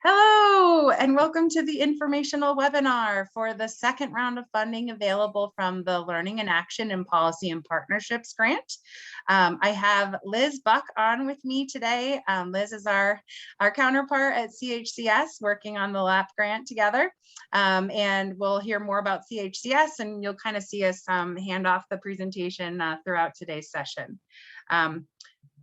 Hello, and welcome to the informational webinar for the second round of funding available from the Learning in Action and Policy and Partnerships grant. I have Liz Buck on with me today. Liz is our counterpart at CHCS working on the LAP grant together. And we'll hear more about CHCS and you'll kind of see us hand off the presentation throughout today's session.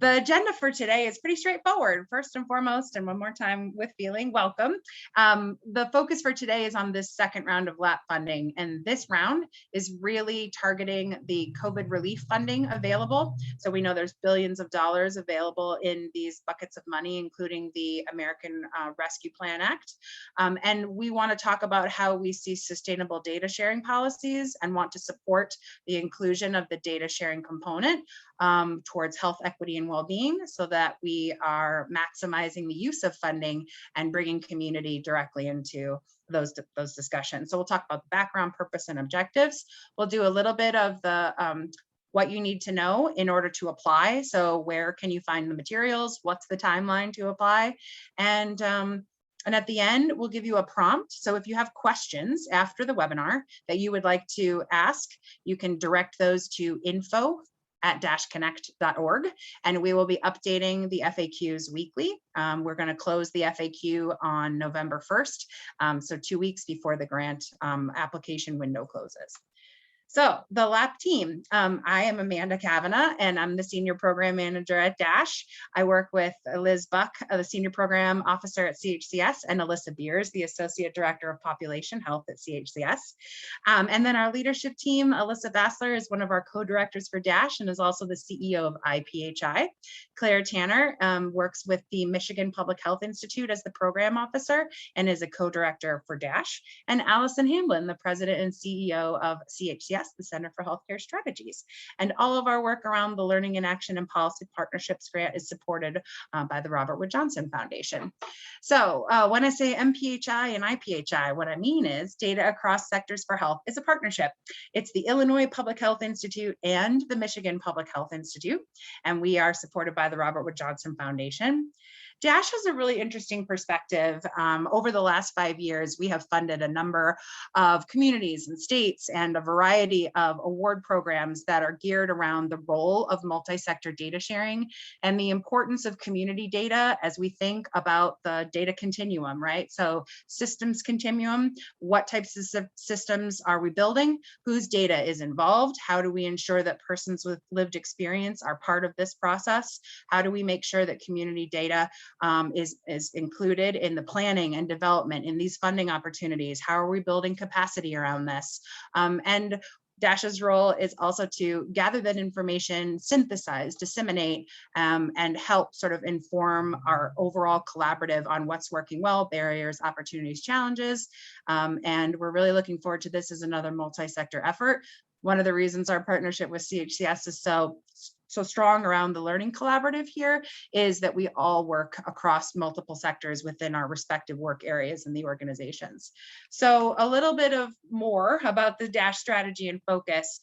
The agenda for today is pretty straightforward. First and foremost, and one more time with feeling, welcome. The focus for today is on this second round of LAP funding, and this round is really targeting the COVID relief funding available. So we know there's billions of dollars available in these buckets of money, including the American Rescue Plan Act. And we want to talk about how we see sustainable data sharing policies and want to support the inclusion of the data sharing component towards health equity and well-being so that we are maximizing the use of funding and bringing community directly into those discussions. So we'll talk about the background, purpose, and objectives. We'll do a little bit of the what you need to know in order to apply. So where can you find the materials? What's the timeline to apply? And at the end, we'll give you a prompt. So if you have questions after the webinar that you would like to ask, you can direct those to info@connect.org, and we will be updating the FAQs weekly. We're going to close the FAQ on November 1st, so 2 weeks before the grant application window closes. So the LAP team, I am Amanda Kavanagh, and I'm the Senior Program Manager at DASH. I work with Liz Buck, the Senior Program Officer at CHCS, and Alyssa Beers, the Associate Director of Population Health at CHCS. And then our leadership team, Alyssa Bassler is one of our co-directors for DASH and is also the CEO of IPHI. Claire Tanner works with the Michigan Public Health Institute as the Program Officer and is a co-director for DASH. And Allison Hamblin, the President and CEO of CHCS, the Center for Healthcare Strategies. And all of our work around the Learning in Action and Policy Partnerships grant is supported by the Robert Wood Johnson Foundation. So when I say MPHI and IPHI, what I mean is Data Across Sectors for Health is a partnership. It's the Illinois Public Health Institute and the Michigan Public Health Institute, and we are supported by the Robert Wood Johnson Foundation. DASH has a really interesting perspective. Over the last 5 years, we have funded a number of communities and states and a variety of award programs that are geared around the role of multi-sector data sharing and the importance of community data as we think about the data continuum, right? So systems continuum, what types of systems are we building? Whose data is involved? How do we ensure that persons with lived experience are part of this process? How do we make sure that community data is included in the planning and development in these funding opportunities? How are we building capacity around this? And DASH's role is also to gather that information, synthesize, disseminate, and help sort of inform our overall collaborative on what's working well, barriers, opportunities, challenges. And we're really looking forward to this as another multi-sector effort. One of the reasons our partnership with CHCS is so strong around the learning collaborative here is that we all work across multiple sectors within our respective work areas in the organizations. So a little bit of more about the DASH strategy and focus.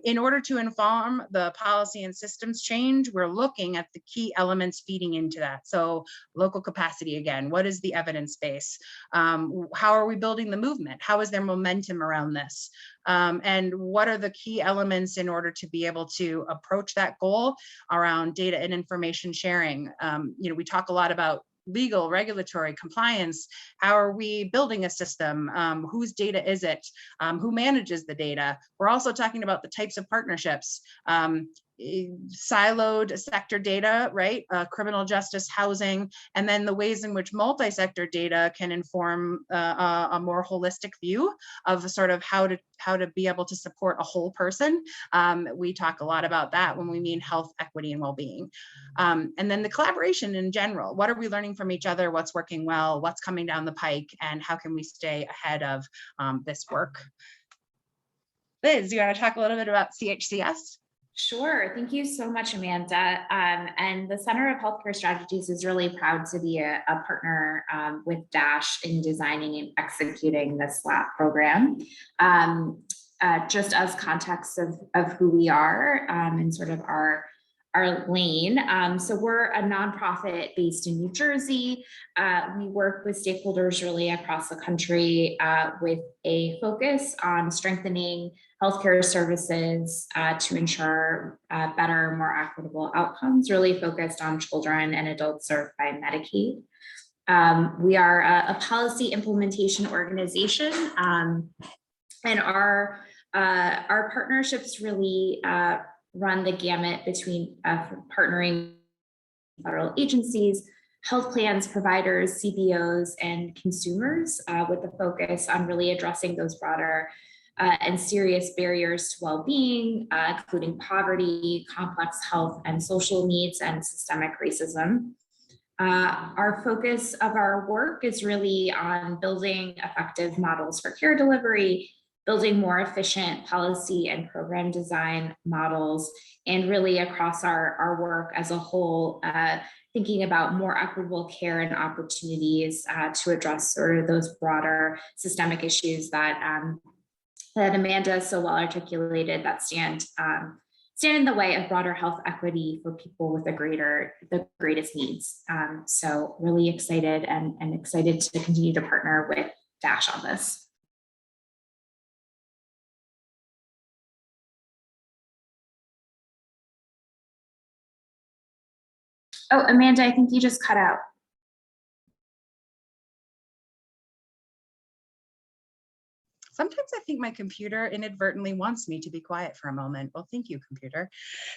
In order to inform the policy and systems change, we're looking at the key elements feeding into that. So local capacity again, what is the evidence base? How are we building the movement? How is there momentum around this? And what are the key elements in order to be able to approach that goal around data and information sharing? We talk a lot about legal, regulatory, compliance. How are we building a system? Whose data is it? Who manages the data? We're also talking about the types of partnerships. Siloed sector data, right? Criminal justice, housing, and then the ways in which multi-sector data can inform a more holistic view of sort of how to be able to support a whole person. We talk a lot about that when we mean health, equity, and well-being. And then the collaboration in general. What are we learning from each other? What's working well? What's coming down the pike? And how can we stay ahead of this work? Liz, you want to talk a little bit about CHCS? Sure. Thank you so much, Amanda. And the Center of Healthcare Strategies is really proud to be a partner with DASH in designing and executing this LAP program. Just as context of who we are and sort of our lane. So we're a nonprofit based in New Jersey. We work with stakeholders really across the country with a focus on strengthening healthcare services to ensure better, more equitable outcomes, really focused on children and adults served by Medicaid. We are a policy implementation organization, and our partnerships really run the gamut between partnering federal agencies, health plans, providers, CBOs, and consumers, with the focus on really addressing those broader and serious barriers to well-being, including poverty, complex health and social needs, and systemic racism. Our focus of our work is really on building effective models for care delivery, building more efficient policy and program design models, and really across our work as a whole, thinking about more equitable care and opportunities to address sort of those broader systemic issues that that Amanda so well articulated that stand in the way of broader health equity for people with the greatest needs. So really excited and excited to continue to partner with DASH on this. Oh, Amanda, I think you just cut out. Sometimes I think my computer inadvertently wants me to be quiet for a moment. Well, thank you, computer.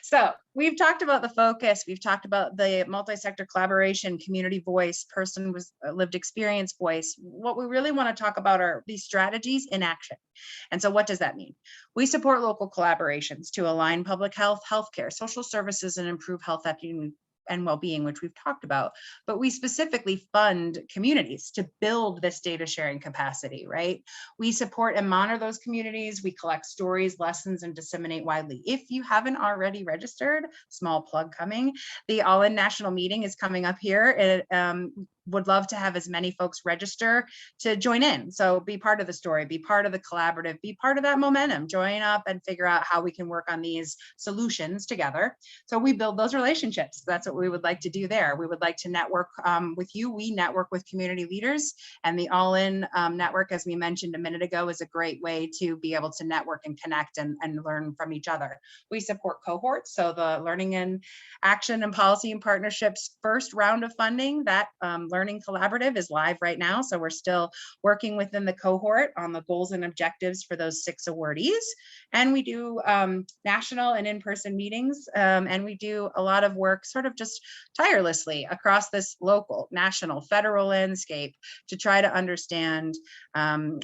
So we've talked about the focus. We've talked about the multi-sector collaboration, community voice, person with lived experience voice. What we really want to talk about are these strategies in action. And so what does that mean? We support local collaborations to align public health, healthcare, social services, and improve health equity and well-being, which we've talked about, but we specifically fund communities to build this data sharing capacity, right? We support and monitor those communities. We collect stories, lessons, and disseminate widely. If you haven't already registered, small plug coming, the All-In National Meeting is coming up here. Would love to have as many folks register to join in. So be part of the story, be part of the collaborative, be part of that momentum, join up and figure out how we can work on these solutions together. So we build those relationships. That's what we would like to do there. We would like to network with you. We network with community leaders, and the All-In network, as we mentioned a minute ago, is a great way to be able to network and connect and learn from each other. We support cohorts. So the Learning in Action and Policy and Partnerships first round of funding, that Learning Collaborative is live right now. So we're still working within the cohort on the goals and objectives for those 6 awardees. And we do national and in-person meetings. And we do a lot of work sort of just tirelessly across this local, national, federal landscape to try to understand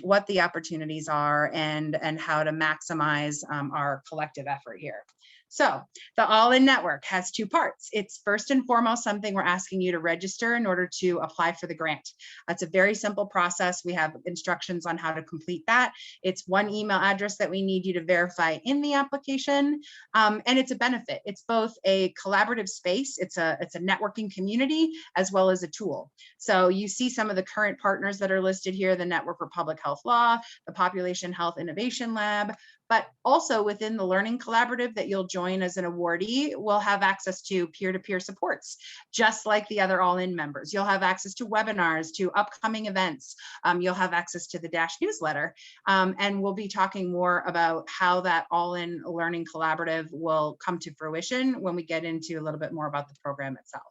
what the opportunities are and how to maximize our collective effort here. So the All-In Network has 2 parts. It's first and foremost something we're asking you to register in order to apply for the grant. That's a very simple process. We have instructions on how to complete that. It's 1 email address that we need you to verify in the application, and it's a benefit. It's both a collaborative space, it's a networking community, as well as a tool. So you see some of the current partners that are listed here, the Network for Public Health Law, the Population Health Innovation Lab, but also within the Learning Collaborative that you'll join as an awardee, we'll have access to peer-to-peer supports, just like the other All-In members. You'll have access to webinars, to upcoming events. You'll have access to the DASH newsletter. And we'll be talking more about how that All-In Learning Collaborative will come to fruition when we get into a little bit more about the program itself.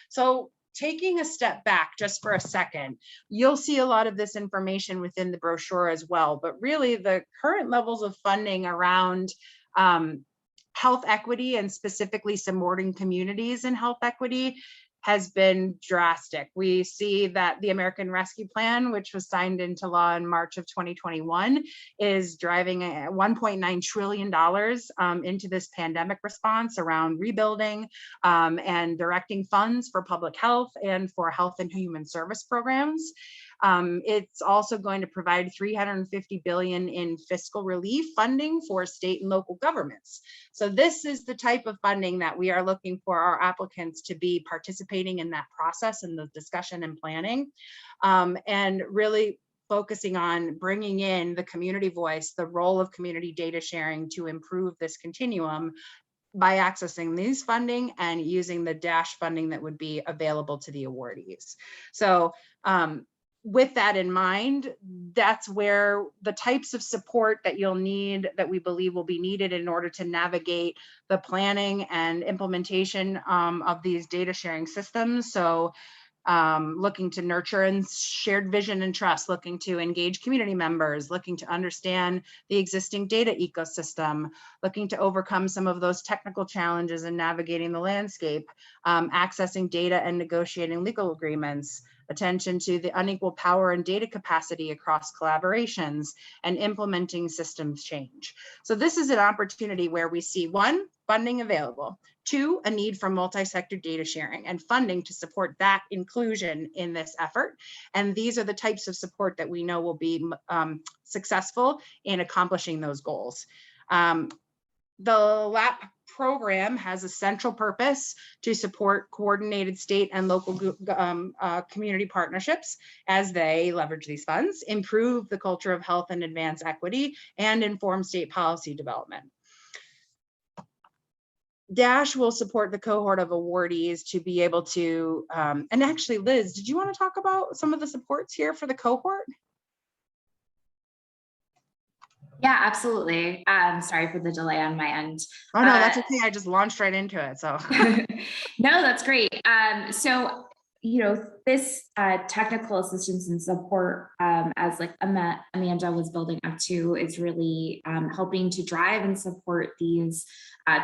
So taking a step back just for a second, you'll see a lot of this information within the brochure as well, but really the current levels of funding around health equity and specifically supporting communities in health equity has been drastic. We see that the American Rescue Plan, which was signed into law in March of 2021, is driving $1.9 trillion into this pandemic response around rebuilding and directing funds for public health and for health and human service programs. It's also going to provide $350 billion in fiscal relief funding for state and local governments. So this is the type of funding that we are looking for our applicants to be participating in that process and the discussion and planning, and really focusing on bringing in the community voice, the role of community data sharing to improve this continuum by accessing these funding and using the DASH funding that would be available to the awardees. So with that in mind, that's where the types of support that you'll need, that we believe will be needed in order to navigate the planning and implementation of these data sharing systems. So looking to nurture and shared vision and trust, looking to engage community members, looking to understand the existing data ecosystem, looking to overcome some of those technical challenges in navigating the landscape, accessing data and negotiating legal agreements, attention to the unequal power and data capacity across collaborations, and implementing systems change. So this is an opportunity where we see, one, funding available, two, a need for multi-sector data sharing and funding to support that inclusion in this effort. And these are the types of support that we know will be successful in accomplishing those goals. The LAP program has a central purpose to support coordinated state and local community partnerships as they leverage these funds, improve the culture of health and advance equity, and inform state policy development. DASH will support the cohort of awardees to be able to, and actually, Liz, did you want to talk about some of the supports here for the cohort? Yeah, absolutely. Sorry for the delay on my end. Oh no, that's okay. I just launched right into it. So no, that's great. So, you know, this technical assistance and support, as like Amanda was building up to, is really helping to drive and support these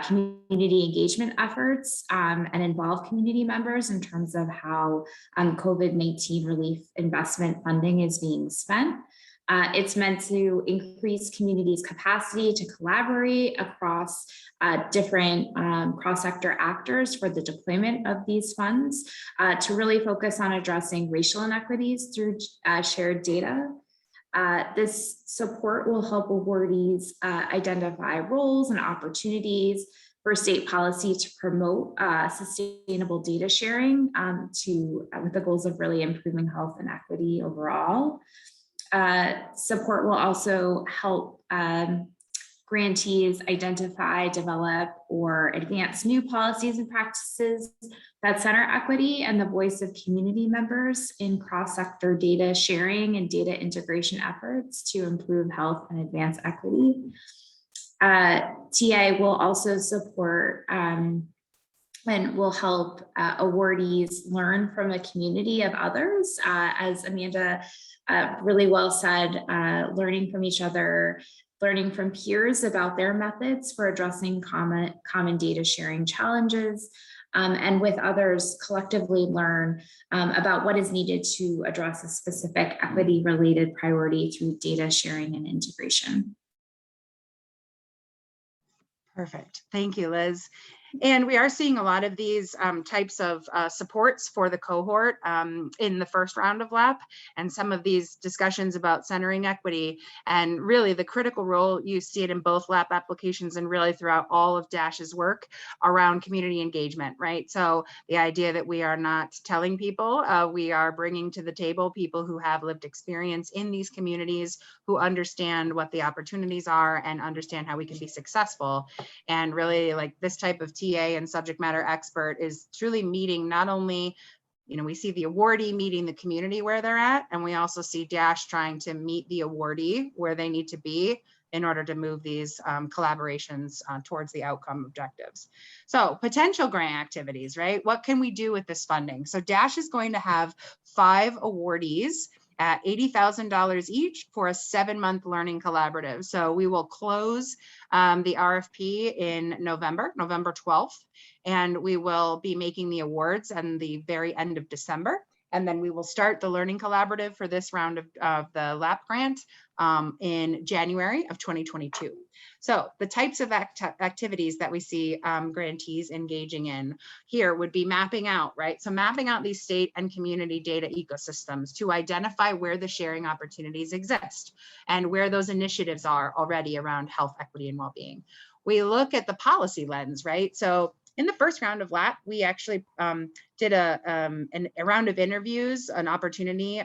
community engagement efforts and involve community members in terms of how COVID-19 relief investment funding is being spent. It's meant to increase communities' capacity to collaborate across different cross-sector actors for the deployment of these funds, to really focus on addressing racial inequities through shared data. This support will help awardees identify roles and opportunities for state policy to promote sustainable data sharing with the goals of really improving health and equity overall. Support will also help grantees identify, develop, or advance new policies and practices that center equity and the voice of community members in cross-sector data sharing and data integration efforts to improve health and advance equity. TA will also support and will help awardees learn from a community of others, as Amanda really well said, learning from each other, learning from peers about their methods for addressing common data sharing challenges, and with others collectively learn about what is needed to address a specific equity-related priority through data sharing and integration. Perfect. Thank you, Liz. And we are seeing a lot of these types of supports for the cohort in the first round of LAP, and some of these discussions about centering equity, and really the critical role, you see it in both LAP applications and really throughout all of DASH's work around community engagement, right? So the idea that we are not telling people, we are bringing to the table people who have lived experience in these communities, who understand what the opportunities are and understand how we can be successful. And really, like, this type of TA and subject matter expert is truly meeting not only, you know, we see the awardee meeting the community where they're at, and we also see DASH trying to meet the awardee where they need to be in order to move these collaborations towards the outcome objectives. So potential grant activities, right? What can we do with this funding? So DASH is going to have 5 awardees at $80,000 each for a 7-month learning collaborative. So we will close the RFP in November 12th, and we will be making the awards at the very end of December. And then we will start the learning collaborative for this round of the LAP grant in January of 2022. So the types of activities that we see grantees engaging in here would be mapping out, right? So mapping out these state and community data ecosystems to identify where the sharing opportunities exist and where those initiatives are already around health, equity, and well-being. We look at the policy lens, right? So in the first round of LAP, we actually did a round of interviews, an opportunity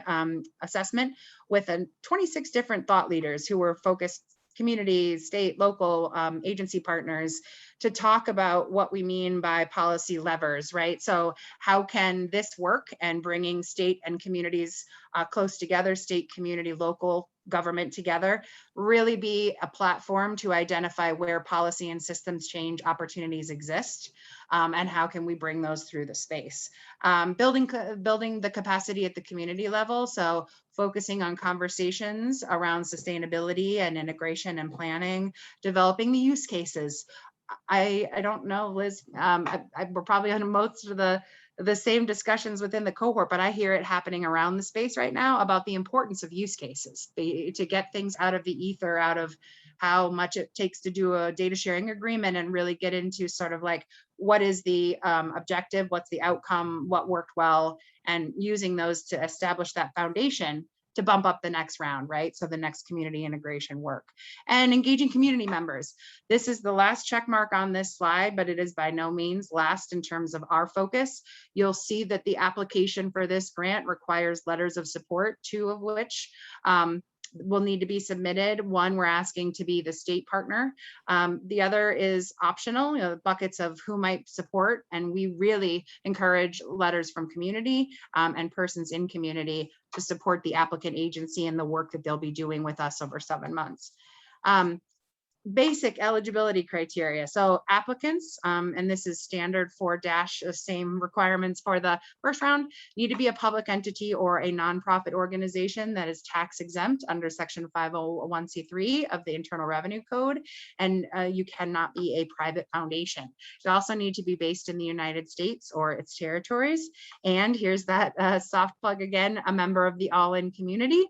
assessment with 26 different thought leaders who were focused community, state, local agency partners to talk about what we mean by policy levers, right? So how can this work, and bringing state and communities close together, state, community, local government together, really be a platform to identify where policy and systems change opportunities exist, and how can we bring those through the space. Building the capacity at the community level, so focusing on conversations around sustainability and integration and planning, developing the use cases. I don't know, Liz, we're probably on most of the same discussions within the cohort, but I hear it happening around the space right now about the importance of use cases, to get things out of the ether, out of how much it takes to do a data sharing agreement, and really get into sort of like, what is the objective, what's the outcome, what worked well, and using those to establish that foundation to bump up the next round, right? So the next community integration work. And engaging community members. This is the last check mark on this slide, but it is by no means last in terms of our focus. You'll see that the application for this grant requires letters of support, 2 of which will need to be submitted. One, we're asking to be the state partner. The other is optional, buckets of who might support. And we really encourage letters from community and persons in community to support the applicant agency and the work that they'll be doing with us over 7 months. Basic eligibility criteria. So applicants, and this is standard for DASH, the same requirements for the first round, need to be a public entity or a nonprofit organization that is tax exempt under section 501c3 of the Internal Revenue Code. And you cannot be a private foundation. You also need to be based in the United States or its territories. And here's that soft plug again, a member of the All-In community.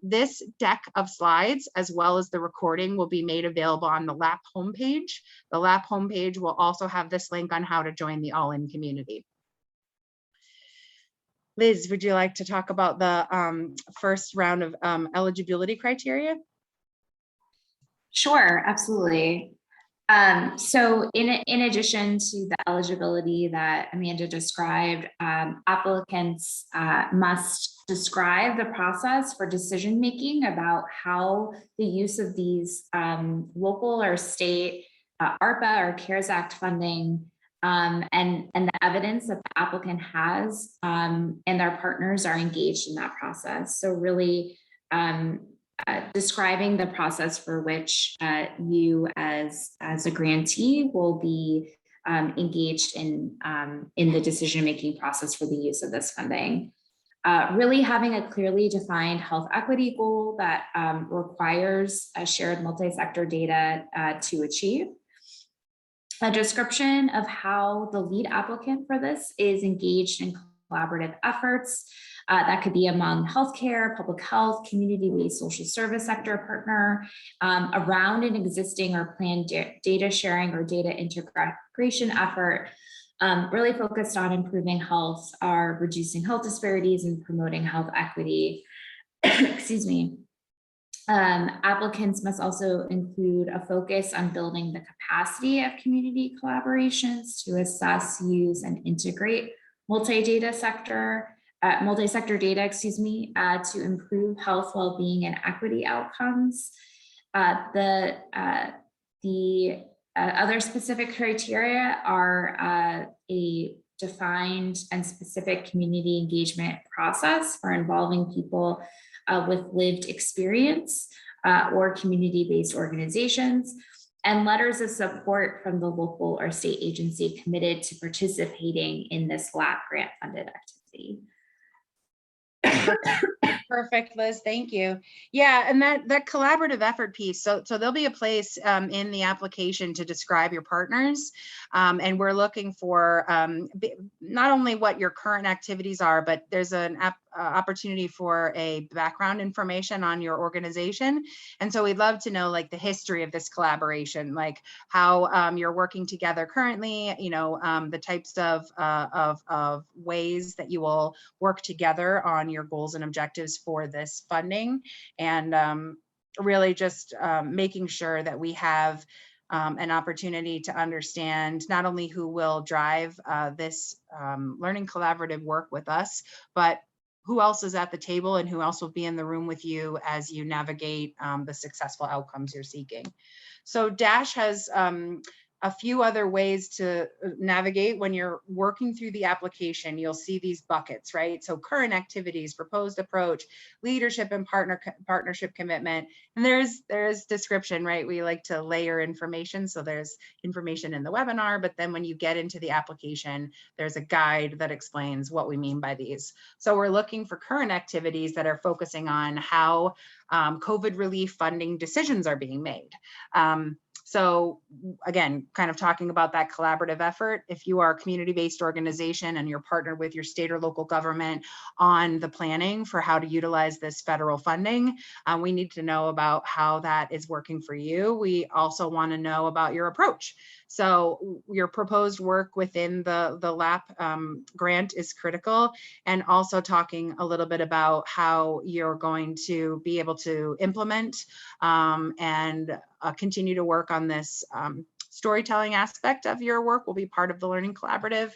This deck of slides, as well as the recording, will be made available on the LAP homepage. The LAP homepage will also have this link on how to join the All-In community. Liz, would you like to talk about the first round of eligibility criteria? Sure, absolutely. So in addition to the eligibility that Amanda described, applicants must describe the process for decision making about how the use of these local or state ARPA or CARES Act funding and the evidence that the applicant has and their partners are engaged in that process. So really describing the process for which you as a grantee will be engaged in the decision-making process for the use of this funding. Really having a clearly defined health equity goal that requires a shared multi-sector data to achieve. A description of how the lead applicant for this is engaged in collaborative efforts that could be among healthcare, public health, community-based social service sector partner around an existing or planned data sharing or data integration effort, really focused on improving health, reducing health disparities and promoting health equity. Excuse me. Applicants must also include a focus on building the capacity of community collaborations to assess, use, and integrate multi-sector data, to improve health, well-being, and equity outcomes. The other specific criteria are a defined and specific community engagement process for involving people with lived experience or community-based organizations, and letters of support from the local or state agency committed to participating in this LAP grant-funded activity. Perfect, Liz, thank you. Yeah, and that collaborative effort piece, so there'll be a place in the application to describe your partners, and we're looking for not only what your current activities are, but there's an opportunity for a background information on your organization. And so we'd love to know like the history of this collaboration, like how you're working together currently, the types of ways that you will work together on your goals and objectives for this funding, and really just making sure that we have an opportunity to understand not only who will drive this learning collaborative work with us, but who else is at the table and who else will be in the room with you as you navigate the successful outcomes you're seeking. So DASH has a few other ways to navigate when you're working through the application. You'll see these buckets, right? So current activities, proposed approach, leadership and partnership commitment. And there's description, right? We like to layer information. So there's information in the webinar, but then when you get into the application, there's a guide that explains what we mean by these. So we're looking for current activities that are focusing on how COVID relief funding decisions are being made. So again, kind of talking about that collaborative effort. If you are a community-based organization and you're partnered with your state or local government on the planning for how to utilize this federal funding, we need to know about how that is working for you. We also want to know about your approach. So your proposed work within the LAP grant is critical, and also talking a little bit about how you're going to be able to implement and continue to work on this storytelling aspect of your work will be part of the Learning Collaborative.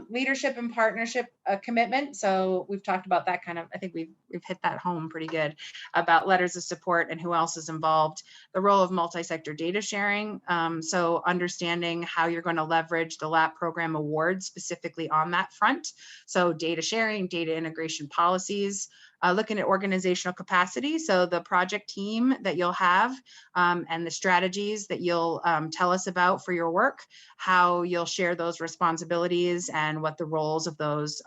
Leadership and partnership commitment. So we've talked about that kind of, I think we've hit that home pretty good about letters of support and who else is involved. The role of multi-sector data sharing. So understanding how you're going to leverage the LAP program awards specifically on that front. So data sharing, data integration policies, looking at organizational capacity. So the project team that you'll have and the strategies that you'll tell us about for your work, how you'll share those responsibilities and what the roles of those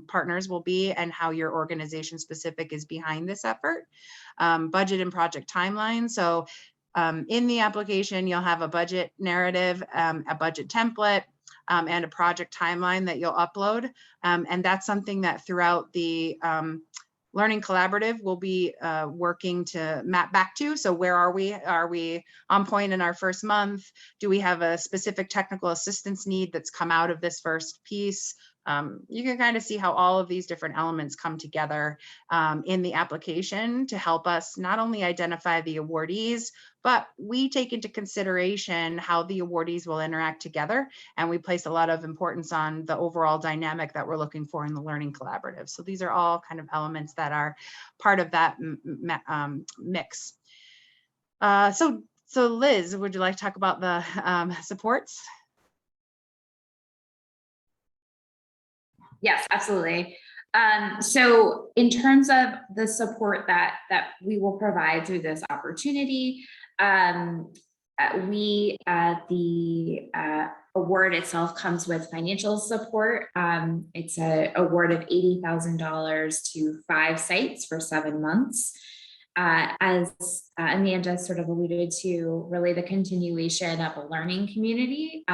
partners will be, and how your organization specific is behind this effort. Budget and project timeline. So in the application, you'll have a budget narrative, a budget template, and a project timeline that you'll upload. And that's something that throughout the Learning Collaborative will be working to map back to. So where are we? Are we on point in our first month? Do we have a specific technical assistance need that's come out of this first piece? You can kind of see how all of these different elements come together in the application to help us not only identify the awardees, but we take into consideration how the awardees will interact together. And we place a lot of importance on the overall dynamic that we're looking for in the Learning Collaborative. So these are all kind of elements that are part of that mix. So Liz, would you like to talk about the supports? Yes, absolutely. So in terms of the support that we will provide through this opportunity, the award itself comes with financial support. It's an award of $80,000 to 5 sites for 7 months. As Amanda sort of alluded to, really the continuation of a learning community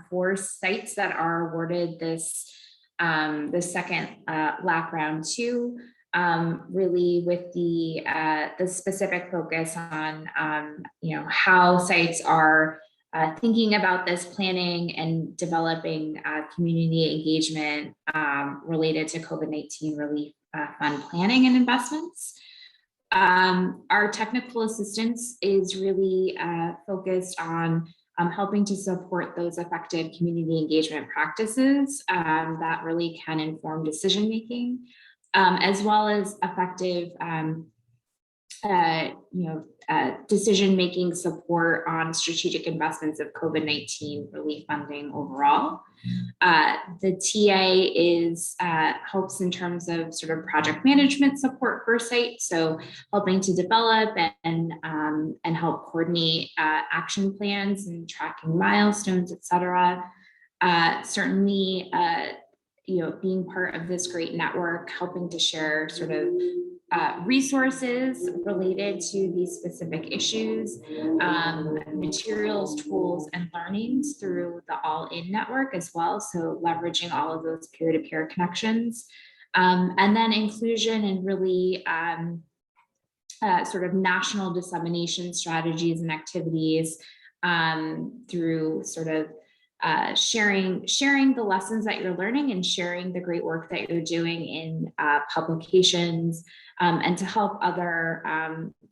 for sites that are awarded this the second LAP round 2, really with the specific focus on how sites are thinking about this planning and developing community engagement related to COVID-19 relief fund planning and investments. Our technical assistance is really focused on helping to support those effective community engagement practices that really can inform decision-making, as well as effective decision-making support on strategic investments of COVID-19 relief funding overall. The TA is helps in terms of sort of project management support for sites, so helping to develop and help coordinate action plans and tracking milestones, et cetera. Certainly, being part of this great network, helping to share sort of resources related to these specific issues, materials, tools, and learnings through the All-In network as well. So leveraging all of those peer-to-peer connections, and then inclusion and really sort of national dissemination strategies and activities through sort of sharing the lessons that you're learning and sharing the great work that you're doing in publications, and to help other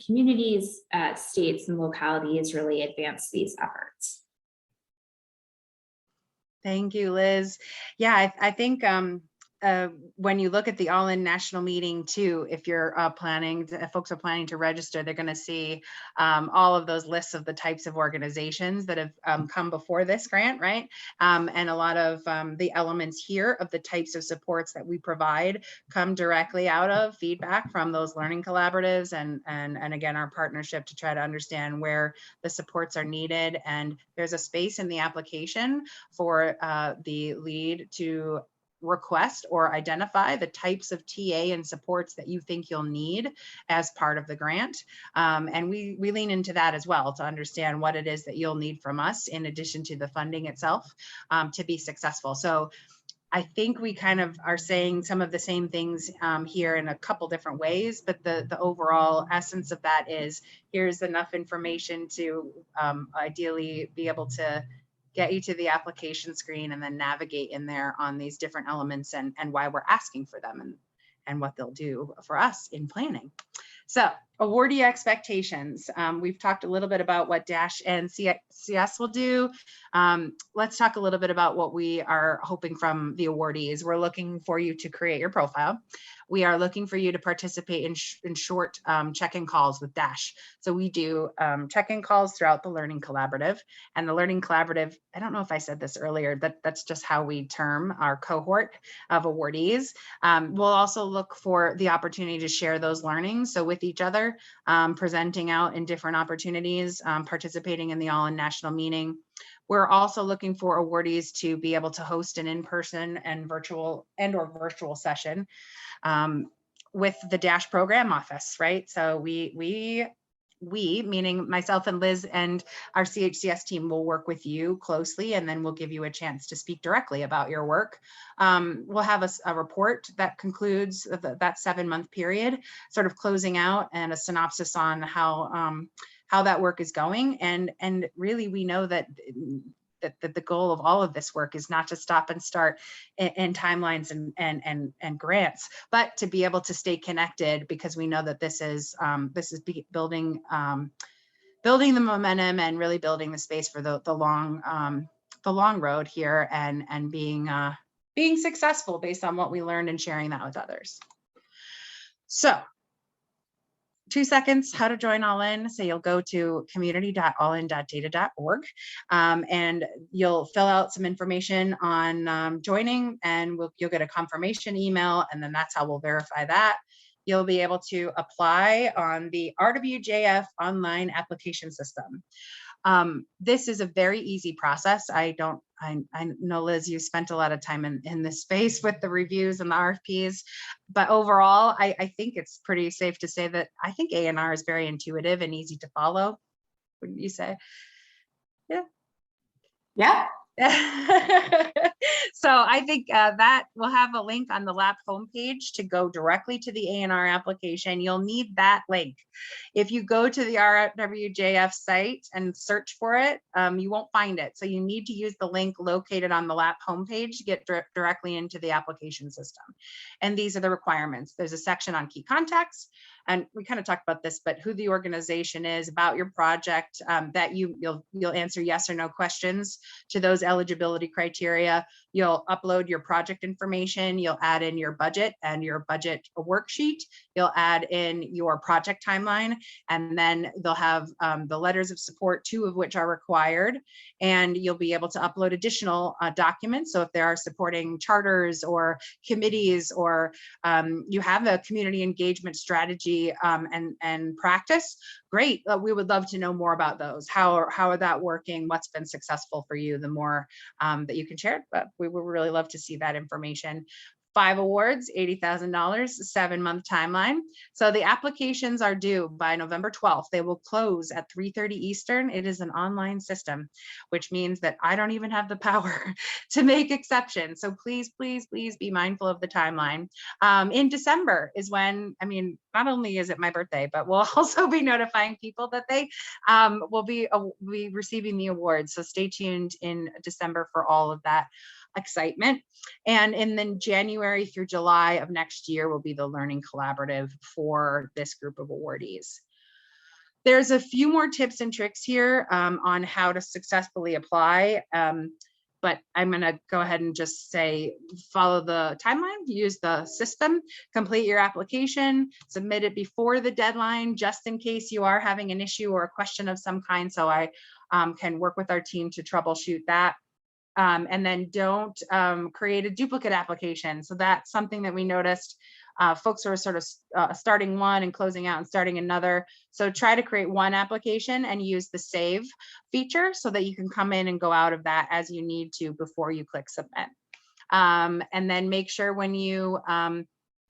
communities, states, and localities really advance these efforts. Thank you, Liz. Yeah, I think when you look at the all-in national meeting too, if you're if folks are planning to register, they're going to see all of those lists of the types of organizations that have come before this grant, right? And a lot of the elements here of the types of supports that we provide come directly out of feedback from those learning collaboratives and again, our partnership to try to understand where the supports are needed. And there's a space in the application for the lead to request or identify the types of TA and supports that you think you'll need as part of the grant. And we lean into that as well to understand what it is that you'll need from us in addition to the funding itself to be successful. So I think we kind of are saying some of the same things here in a couple different ways, but the overall essence of that is here's enough information to ideally be able to get you to the application screen and then navigate in there on these different elements and why we're asking for them and what they'll do for us in planning. So awardee expectations. We've talked a little bit about what DASH and CS will do. Let's talk a little bit about what we are hoping from the awardees. We're looking for you to create your profile. We are looking for you to participate in short check-in calls with DASH. So we do check-in calls throughout the Learning Collaborative. And the Learning Collaborative, I don't know if I said this earlier, that's just how we term our cohort of awardees. We'll also look for the opportunity to share those learnings. So with each other, presenting out in different opportunities, participating in the all-in national meeting. We're also looking for awardees to be able to host an in-person and virtual session with the DASH program office, right? So we, meaning myself and Liz and our CHCS team, will work with you closely, and then we'll give you a chance to speak directly about your work. We'll have a report that concludes that 7-month period, sort of closing out, and a synopsis on how that work is going. And really, we know that the goal of all of this work is not to stop and start in timelines and grants, but to be able to stay connected, because we know that this is building the momentum and really building the space for the long road here and being successful based on what we learned and sharing that with others. So 2 seconds, how to join All In. So you'll go to community.allin.data.org and you'll fill out some information on joining, and you'll get a confirmation email, and then that's how we'll verify that. You'll be able to apply on the RWJF online application system. This is a very easy process. I know, Liz, you spent a lot of time in this space with the reviews and the RFPs, but overall, I think it's pretty safe to say that I think A&R is very intuitive and easy to follow. Wouldn't you say? Yeah. Yeah. So I think that we'll have a link on the LAP homepage to go directly to the A&R application. You'll need that link. If you go to the RWJF site and search for it, you won't find it. So you need to use the link located on the LAP homepage to get directly into the application system. And these are the requirements. There's a section on key contacts, and we kind of talked about this, but who the organization is, about your project, that you'll answer yes or no questions to those eligibility criteria. You'll upload your project information. You'll add in your budget and your budget worksheet. You'll add in your project timeline, and then they'll have the letters of support, 2 of which are required, and you'll be able to upload additional documents. So if there are supporting charters or committees, or you have a community engagement strategy and practice, great. We would love to know more about those. How are that working? What's been successful for you? The more that you can share, but we would really love to see that information. 5 awards, $80,000, 7-month timeline. So the applications are due by November 12th. They will close at 3:30 Eastern. It is an online system, which means that I don't even have the power to make exceptions. So please, please, please be mindful of the timeline. In December is when, I mean, not only is it my birthday, but we'll also be notifying people that they will be receiving the awards. So stay tuned in December for all of that excitement. And then January through July of next year will be the Learning Collaborative for this group of awardees. There's a few more tips and tricks here on how to successfully apply. but I'm going to go ahead and just say, follow the timeline, use the system, complete your application, submit it before the deadline, just in case you are having an issue or a question of some kind. So I can work with our team to troubleshoot that. And then don't create a duplicate application. So that's something that we noticed. Folks are sort of starting one and closing out and starting another. So try to create one application and use the save feature so that you can come in and go out of that as you need to before you click submit. And then make sure when you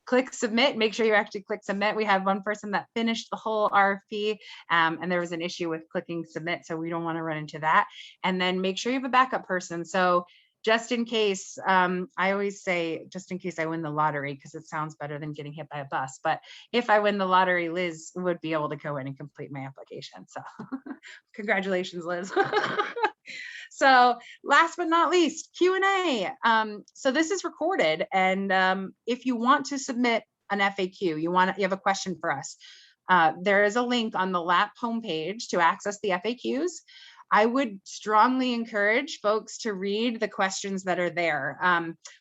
click submit, make sure you actually click submit. We had one person that finished the whole RFP and there was an issue with clicking submit. So we don't want to run into that. And then make sure you have a backup person. So just in case, I always say, just in case I win the lottery, because it sounds better than getting hit by a bus. But if I win the lottery, Liz would be able to go in and complete my application. So congratulations, Liz. So last but not least, Q&A. So this is recorded. And if you want to submit an FAQ, you have a question for us, there is a link on the LAP homepage to access the FAQs. I would strongly encourage folks to read the questions that are there.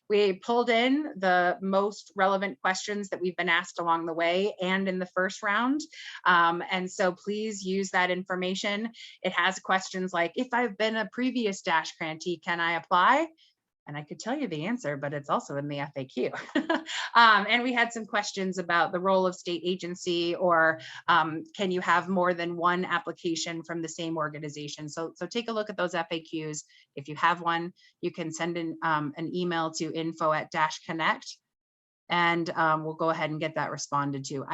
We pulled in the most relevant questions that we've been asked along the way and in the first round. And so please use that information. It has questions like, if I've been a previous DASH grantee, can I apply? And I could tell you the answer, but it's also in the FAQ. And we had some questions about the role of state agency, or can you have more than one application from the same organization? So take a look at those FAQs. If you have one, you can send in an email to info@DashConnect. And we'll go ahead and get that responded to.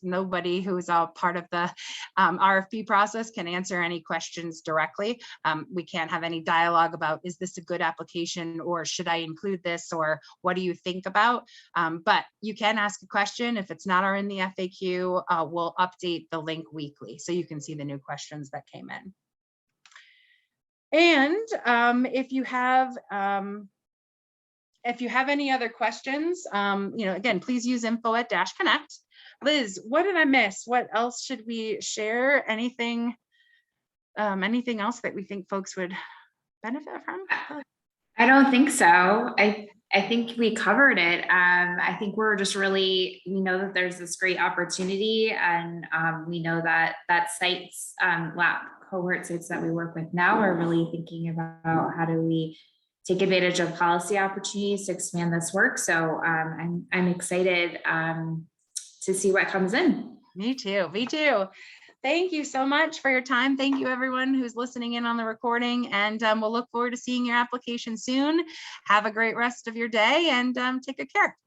Nobody who's all part of the RFP process can answer any questions directly. We can't have any dialogue about, is this a good application, or should I include this, or what do you think about? But you can ask a question. If it's not in the FAQ, we'll update the link weekly so you can see the new questions that came in. And if you have any other questions, again, please use info@DashConnect. Liz, what did I miss? What else should we share? Anything else that we think folks would benefit from? I don't think so. I think we covered it. I think we're just we know that there's this great opportunity, and we know that sites, LAP cohort sites that we work with now are really thinking about how do we take advantage of policy opportunities to expand this work. So I'm excited to see what comes in. Me too. Thank you so much for your time. Thank you everyone who's listening in on the recording, and we'll look forward to seeing your application soon. Have a great rest of your day, and take good care.